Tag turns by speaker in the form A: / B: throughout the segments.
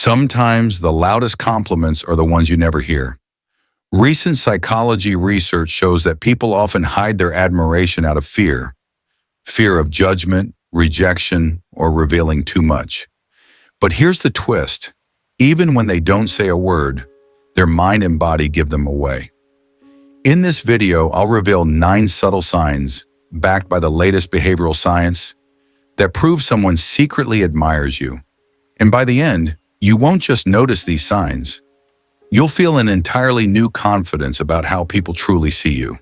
A: Sometimes the loudest compliments are the ones you never hear. Recent psychology research shows that people often hide their admiration out of fear of judgment, rejection, or revealing too much. But here's the twist. Even when they don't say a word, their mind and body give them away. In this video, I'll reveal 9 subtle signs, backed by the latest behavioral science, that prove someone secretly admires you. And by the end, you won't just notice these signs. You'll feel an entirely new confidence about how people truly see you.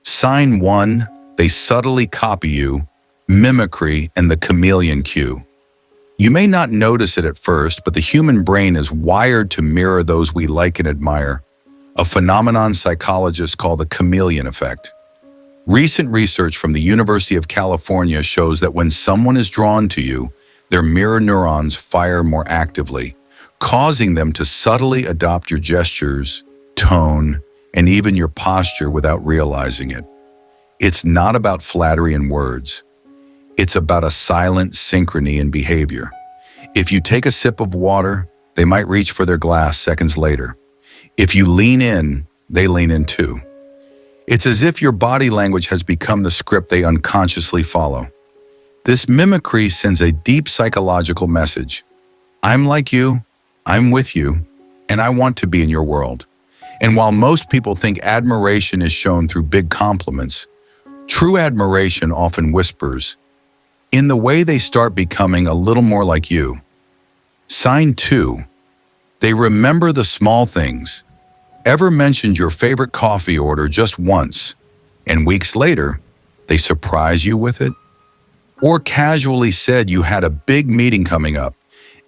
A: Sign 1, they subtly copy you, mimicry and the chameleon cue. You may not notice it at first, but the human brain is wired to mirror those we like and admire, a phenomenon psychologists call the chameleon effect. Recent research from the University of California shows that when someone is drawn to you, their mirror neurons fire more actively, causing them to subtly adopt your gestures, tone, and even your posture without realizing it. It's not about flattery in words. It's about a silent synchrony in behavior. If you take a sip of water, they might reach for their glass seconds later. If you lean in, they lean in too. It's as if your body language has become the script they unconsciously follow. This mimicry sends a deep psychological message. I'm like you, I'm with you, and I want to be in your world. And while most people think admiration is shown through big compliments, true admiration often whispers, in the way they start becoming a little more like you. Sign 2, they remember the small things. Ever mentioned your favorite coffee order just once, and weeks later, they surprise you with it? Or casually said you had a big meeting coming up,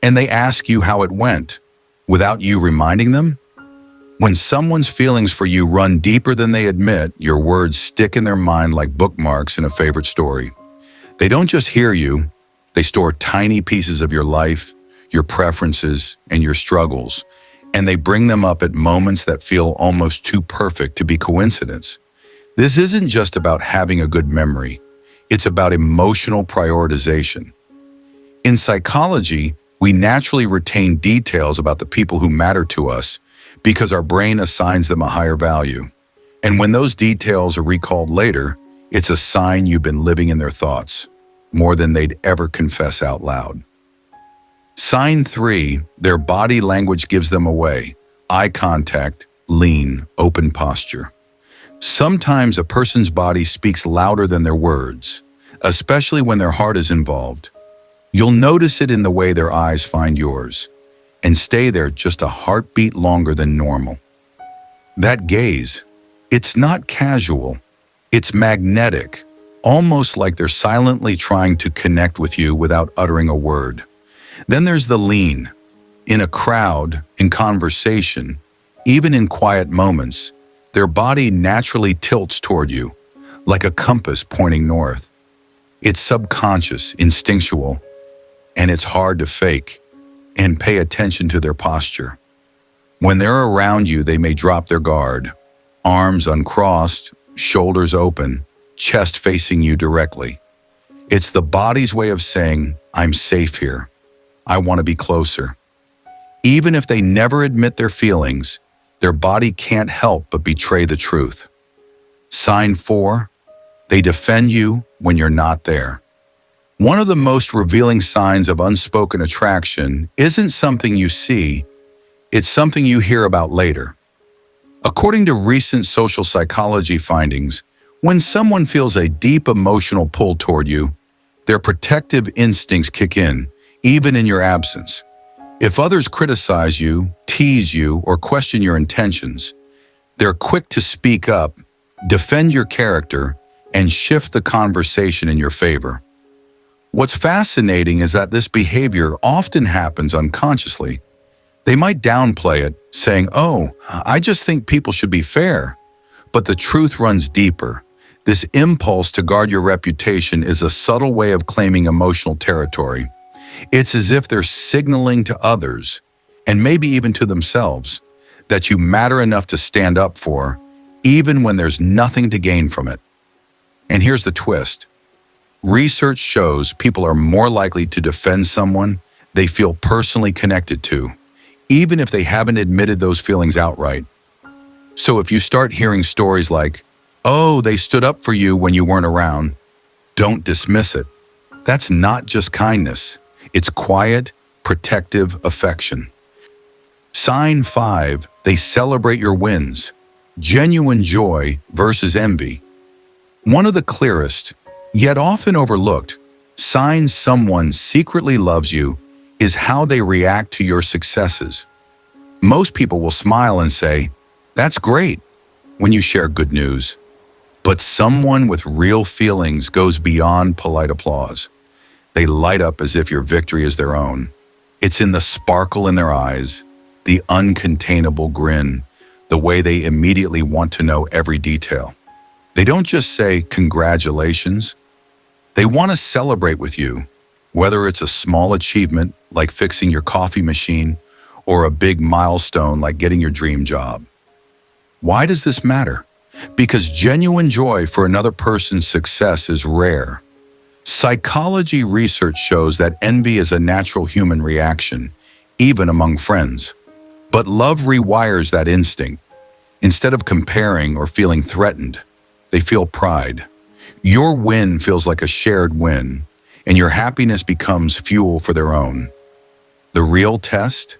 A: and they ask you how it went, without you reminding them? When someone's feelings for you run deeper than they admit, your words stick in their mind like bookmarks in a favorite story. They don't just hear you, they store tiny pieces of your life, your preferences, and your struggles, and they bring them up at moments that feel almost too perfect to be coincidence. This isn't just about having a good memory, it's about emotional prioritization. In psychology, we naturally retain details about the people who matter to us because our brain assigns them a higher value. And when those details are recalled later, it's a sign you've been living in their thoughts, more than they'd ever confess out loud. Sign 3, their body language gives them away. Eye contact, lean, open posture. Sometimes a person's body speaks louder than their words, especially when their heart is involved. You'll notice it in the way their eyes find yours, and stay there just a heartbeat longer than normal. That gaze, it's not casual, it's magnetic, almost like they're silently trying to connect with you without uttering a word. Then there's the lean. In a crowd, in conversation, even in quiet moments, their body naturally tilts toward you, like a compass pointing north. It's subconscious, instinctual, and it's hard to fake. And pay attention to their posture. When they're around you, they may drop their guard, arms uncrossed, shoulders open, chest facing you directly. It's the body's way of saying, I'm safe here. I want to be closer. Even if they never admit their feelings, their body can't help but betray the truth. Sign 4, they defend you when you're not there. One of the most revealing signs of unspoken attraction isn't something you see, it's something you hear about later. According to recent social psychology findings, when someone feels a deep emotional pull toward you, their protective instincts kick in, even in your absence. If others criticize you, tease you, or question your intentions, they're quick to speak up, defend your character, and shift the conversation in your favor. What's fascinating is that this behavior often happens unconsciously. They might downplay it, saying, "Oh, I just think people should be fair." But the truth runs deeper. This impulse to guard your reputation is a subtle way of claiming emotional territory. It's as if they're signaling to others, and maybe even to themselves, that you matter enough to stand up for, even when there's nothing to gain from it. And here's the twist. Research shows people are more likely to defend someone they feel personally connected to, even if they haven't admitted those feelings outright. So if you start hearing stories like, "Oh, they stood up for you when you weren't around," don't dismiss it. That's not just kindness. It's quiet, protective affection. Sign 5, they celebrate your wins. Genuine joy versus envy. One of the clearest, yet often overlooked, signs someone secretly loves you is how they react to your successes. Most people will smile and say, "That's great," when you share good news. But someone with real feelings goes beyond polite applause. They light up as if your victory is their own. It's in the sparkle in their eyes, the uncontainable grin, the way they immediately want to know every detail. They don't just say congratulations. They want to celebrate with you, whether it's a small achievement like fixing your coffee machine or a big milestone like getting your dream job. Why does this matter? Because genuine joy for another person's success is rare. Psychology research shows that envy is a natural human reaction, even among friends. But love rewires that instinct. Instead of comparing or feeling threatened, they feel pride. Your win feels like a shared win, and your happiness becomes fuel for their own. The real test?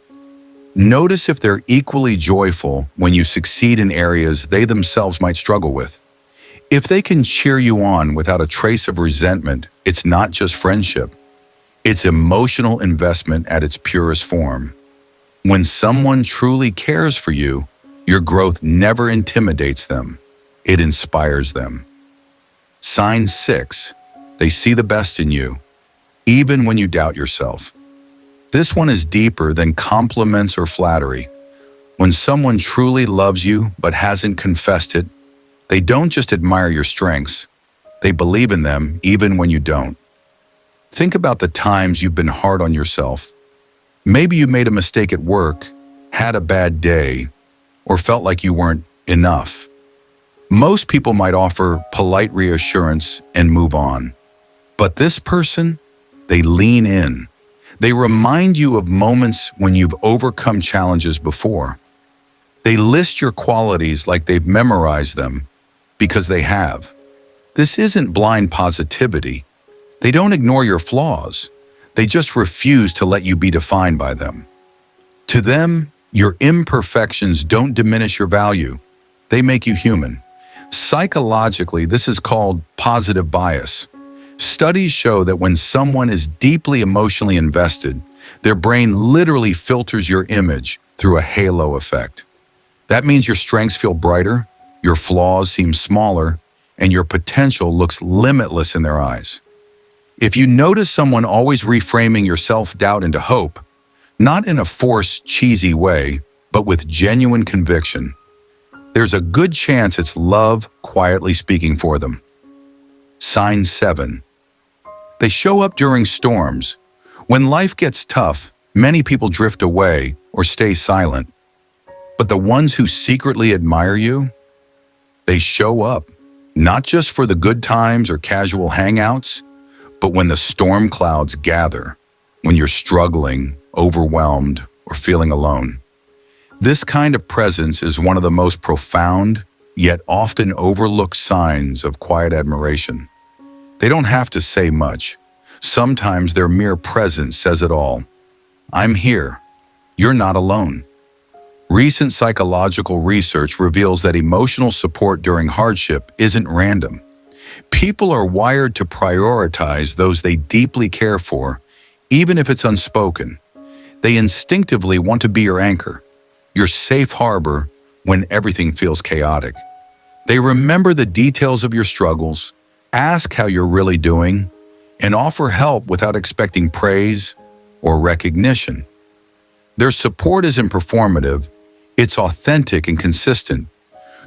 A: Notice if they're equally joyful when you succeed in areas they themselves might struggle with. If they can cheer you on without a trace of resentment, it's not just friendship. It's emotional investment at its purest form. When someone truly cares for you, your growth never intimidates them. It inspires them. Sign 6, they see the best in you, even when you doubt yourself. This one is deeper than compliments or flattery. When someone truly loves you but hasn't confessed it, they don't just admire your strengths, they believe in them even when you don't. Think about the times you've been hard on yourself. Maybe you made a mistake at work, had a bad day, or felt like you weren't enough. Most people might offer polite reassurance and move on. But this person, they lean in. They remind you of moments when you've overcome challenges before. They list your qualities like they've memorized them, because they have. This isn't blind positivity. They don't ignore your flaws. They just refuse to let you be defined by them. To them, your imperfections don't diminish your value. They make you human. Psychologically, this is called positive bias. Studies show that when someone is deeply emotionally invested, their brain literally filters your image through a halo effect. That means your strengths feel brighter, your flaws seem smaller, and your potential looks limitless in their eyes. If you notice someone always reframing your self-doubt into hope, not in a forced, cheesy way, but with genuine conviction, there's a good chance it's love quietly speaking for them. Sign 7. They show up during storms. When life gets tough, many people drift away or stay silent. But the ones who secretly admire you, they show up, not just for the good times or casual hangouts, but when the storm clouds gather, when you're struggling, overwhelmed, or feeling alone. This kind of presence is one of the most profound, yet often overlooked signs of quiet admiration. They don't have to say much. Sometimes their mere presence says it all. I'm here. You're not alone. Recent psychological research reveals that emotional support during hardship isn't random. People are wired to prioritize those they deeply care for, even if it's unspoken. They instinctively want to be your anchor, your safe harbor when everything feels chaotic. They remember the details of your struggles, ask how you're really doing, and offer help without expecting praise or recognition. Their support isn't performative, it's authentic and consistent,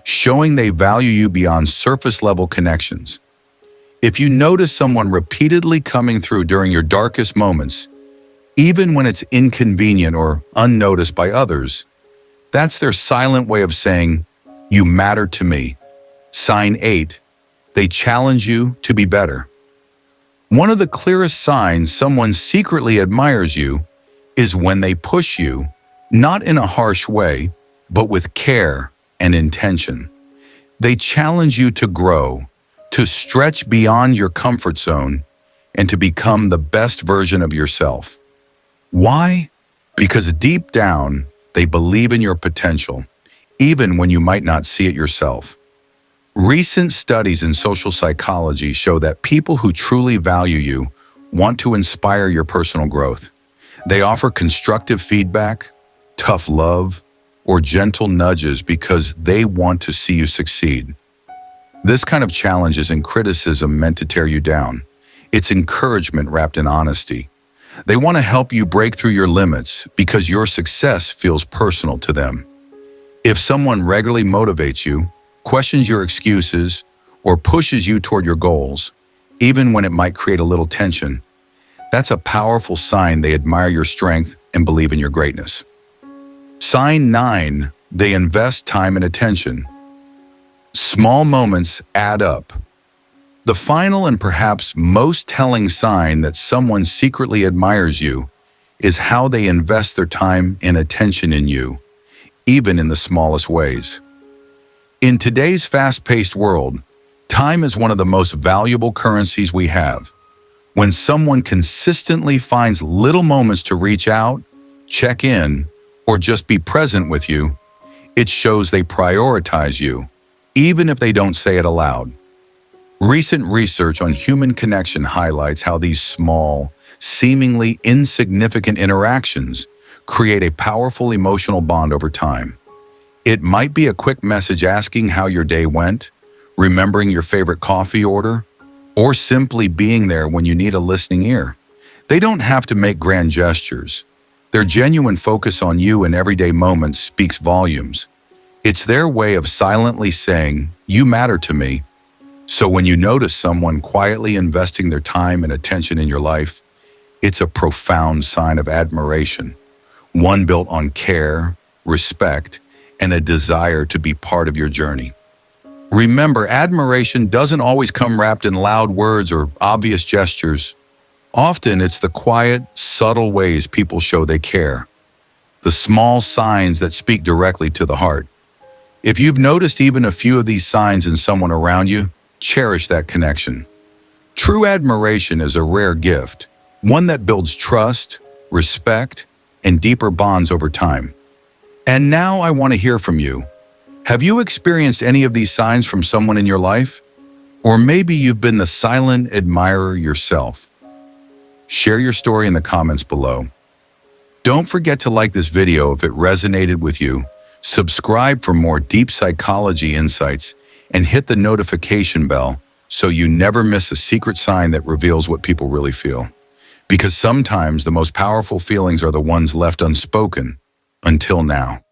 A: showing they value you beyond surface-level connections. If you notice someone repeatedly coming through during your darkest moments, even when it's inconvenient or unnoticed by others, that's their silent way of saying, "You matter to me." Sign 8. They challenge you to be better. One of the clearest signs someone secretly admires you is when they push you, not in a harsh way, but with care and intention. They challenge you to grow, to stretch beyond your comfort zone, and to become the best version of yourself. Why? Because deep down, they believe in your potential, even when you might not see it yourself. Recent studies in social psychology show that people who truly value you want to inspire your personal growth. They offer constructive feedback, tough love, or gentle nudges because they want to see you succeed. This kind of challenge isn't criticism meant to tear you down. It's encouragement wrapped in honesty. They want to help you break through your limits because your success feels personal to them. If someone regularly motivates you, questions your excuses, or pushes you toward your goals, even when it might create a little tension, that's a powerful sign they admire your strength and believe in your greatness. Sign 9, they invest time and attention. Small moments add up. The final and perhaps most telling sign that someone secretly admires you is how they invest their time and attention in you, even in the smallest ways. In today's fast-paced world, time is one of the most valuable currencies we have. When someone consistently finds little moments to reach out, check in, or just be present with you, it shows they prioritize you, even if they don't say it aloud. Recent research on human connection highlights how these small, seemingly insignificant interactions create a powerful emotional bond over time. It might be a quick message asking how your day went, remembering your favorite coffee order, or simply being there when you need a listening ear. They don't have to make grand gestures. Their genuine focus on you in everyday moments speaks volumes. It's their way of silently saying, "You matter to me." So when you notice someone quietly investing their time and attention in your life, it's a profound sign of admiration, one built on care, respect, and a desire to be part of your journey. Remember, admiration doesn't always come wrapped in loud words or obvious gestures. Often it's the quiet, subtle ways people show they care, the small signs that speak directly to the heart. If you've noticed even a few of these signs in someone around you, cherish that connection. True admiration is a rare gift, one that builds trust, respect, and deeper bonds over time. And now I want to hear from you. Have you experienced any of these signs from someone in your life? Or maybe you've been the silent admirer yourself. Share your story in the comments below. Don't forget to like this video if it resonated with you, subscribe for more deep psychology insights, and hit the notification bell so you never miss a secret sign that reveals what people really feel. Because sometimes the most powerful feelings are the ones left unspoken until now.